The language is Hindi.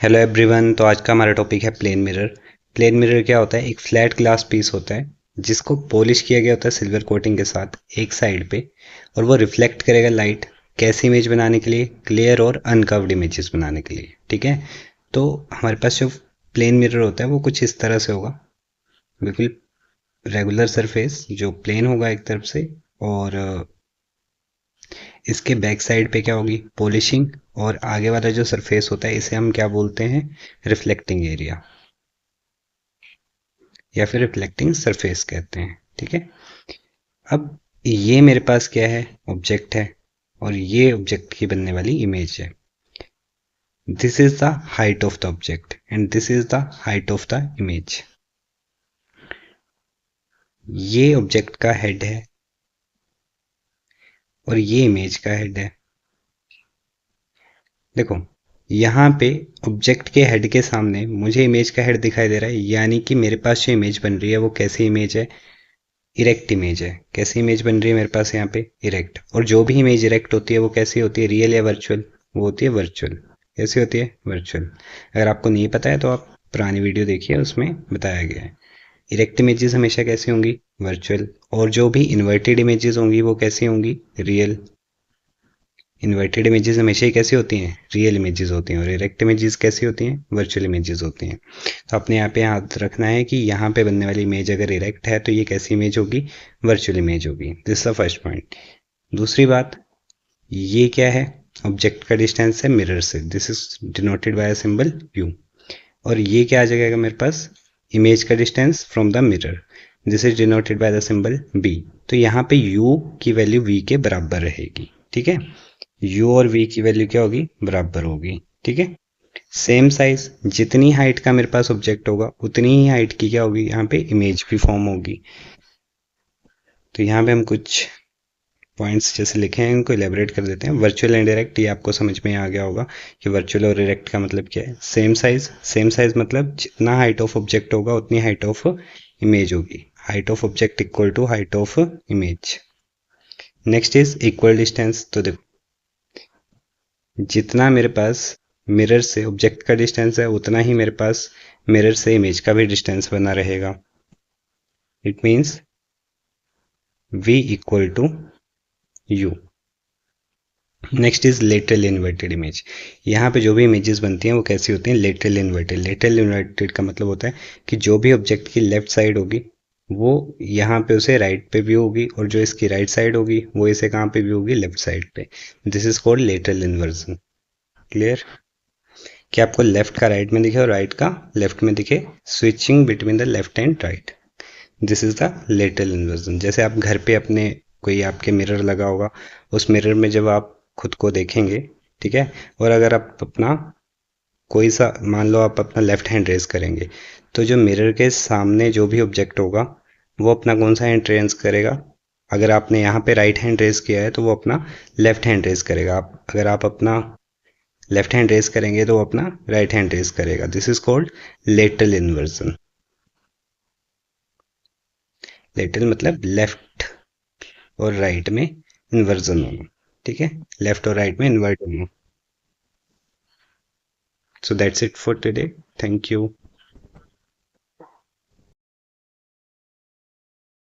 Hello everyone. तो आज का हमारा टॉपिक है प्लेन मिरर। प्लेन मिरर क्या होता है? एक फ्लैट ग्लास पीस होता है जिसको पॉलिश किया गया होता है सिल्वर कोटिंग के साथ एक साइड पे, और वो रिफ्लेक्ट करेगा लाइट। कैसी इमेज बनाने के लिए? क्लियर और अनकर्व्ड इमेजेस बनाने के लिए। ठीक है। तो हमारे पास जो प्लेन मिरर होता है वो कुछ इस तरह से होगा। बिल्कुल रेगुलर सरफेस जो प्लेन होगा एक तरफ से, और इसके बैक साइड पे क्या होगी? पॉलिशिंग। और आगे वाला जो सरफेस होता है इसे हम क्या बोलते हैं? रिफ्लेक्टिंग एरिया, या फिर रिफ्लेक्टिंग सरफेस कहते हैं। ठीक है। अब ये मेरे पास क्या है? ऑब्जेक्ट है, और ये ऑब्जेक्ट की बनने वाली इमेज है। This is the height of the object and this is the height of the image. ये ऑब्जेक्ट का हेड है और ये इमेज का हेड है। देखो, यहाँ पे ऑब्जेक्ट के हेड के सामने मुझे इमेज का हेड दिखाई दे रहा है, यानी कि मेरे पास जो इमेज बन रही है वो कैसी इमेज है? इरेक्ट इमेज है। कैसी इमेज बन रही है मेरे पास यहाँ पे? इरेक्ट। और जो भी इमेज इरेक्ट होती है वो कैसी होती है? रियल या वर्चुअल? वो होती है वर्चुअल। कैसी होती है? वर्चुअल। अगर आपको नहीं पता है तो आप पुरानी वीडियो देखिए, उसमें बताया गया है। इरेक्ट इमेजेस हमेशा कैसी होंगी? वर्चुअल। और जो भी इन्वर्टेड इमेजेस होंगी वो कैसी होंगी? रियल। इन्वर्टेड इमेजेस हमेशा ही कैसी होती हैं? रियल इमेजेस होती हैं। और इरेक्ट इमेजेस कैसी होती हैं? वर्चुअल इमेजेस होती हैं। तो अपने यहाँ पे याद रखना है कि यहाँ पे बनने वाली इमेज अगर इरेक्ट है तो ये कैसी इमेज होगी? वर्चुअल इमेज होगी। This the first point. दूसरी बात, ये क्या है? ऑब्जेक्ट का डिस्टेंस है मिरर से। This is denoted by symbol u। और ये क्या आ जाएगा मेरे पास? इमेज का distance from the mirror. This is denoted by the symbol b। तो यहाँ पे u की वैल्यू v के बराबर रहेगी। ठीक है। u और v की वैल्यू क्या होगी? बराबर होगी। ठीक है। सेम साइज, जितनी हाइट का मेरे पास ऑब्जेक्ट होगा उतनी ही हाइट की क्या होगी? यहाँ पे इमेज भी फॉर्म होगी। तो यहाँ पे हम कुछ पॉइंट्स जैसे लिखे हैं इनको इलेबोरेट कर देते हैं। वर्चुअल एंड डायरेक्ट, ये आपको समझ में आ गया होगा कि वर्चुअल और डायरेक्ट का मतलब क्या है। सेम साइज, सेम साइज मतलब जितना हाइट ऑफ ऑब्जेक्ट होगा उतनी हाइट ऑफ इमेज होगी। Height of object equal to height of image. Next is equal distance. तो देखो, जितना मेरे पास मिरर से ऑब्जेक्ट का डिस्टेंस है उतना ही मेरे पास मिरर से इमेज का भी डिस्टेंस बना रहेगा। It means v equal to u। Next is lateral inverted image. यहाँ पे जो भी इमेजेस बनती हैं वो कैसी होती हैं? Lateral inverted. लेटरल इन्वर्टेड का मतलब होता है कि जो भी ऑब्जेक्ट की लेफ्ट साइड होगी वो यहाँ पे उसे राइट पे भी होगी, और जो इसकी राइट साइड होगी वो इसे कहाँ पे भी होगी? लेफ्ट साइड पे। This is called lateral inversion. Clear? कि आपको लेफ्ट का राइट में दिखे और राइट का लेफ्ट में दिखे, switching between the left and right. This is the lateral inversion. जैसे आप घर पे अपने कोई आपके मिरर लगा होगा, उस मिरर में जब आप खुद को देखेंगे, ठीक है, और अगर आप अपना कोई सा, मान लो आप अपना लेफ्ट हैंड रेस करेंगे, तो जो मिरर के सामने जो भी ऑब्जेक्ट होगा वो अपना कौन सा हैंड रेस करेगा? अगर आपने यहाँ पे राइट हैंड रेस किया है तो वो अपना लेफ्ट हैंड रेस करेगा। आप अगर आप अपना लेफ्ट हैंड रेस करेंगे तो वो अपना राइट हैंड रेस करेगा। This is called lateral inversion. Lateral मतलब लेफ्ट और राइट में इन्वर्जन होना। ठीक है। लेफ्ट और राइट में इन्वर्ट होना। So that's it for today. Thank you.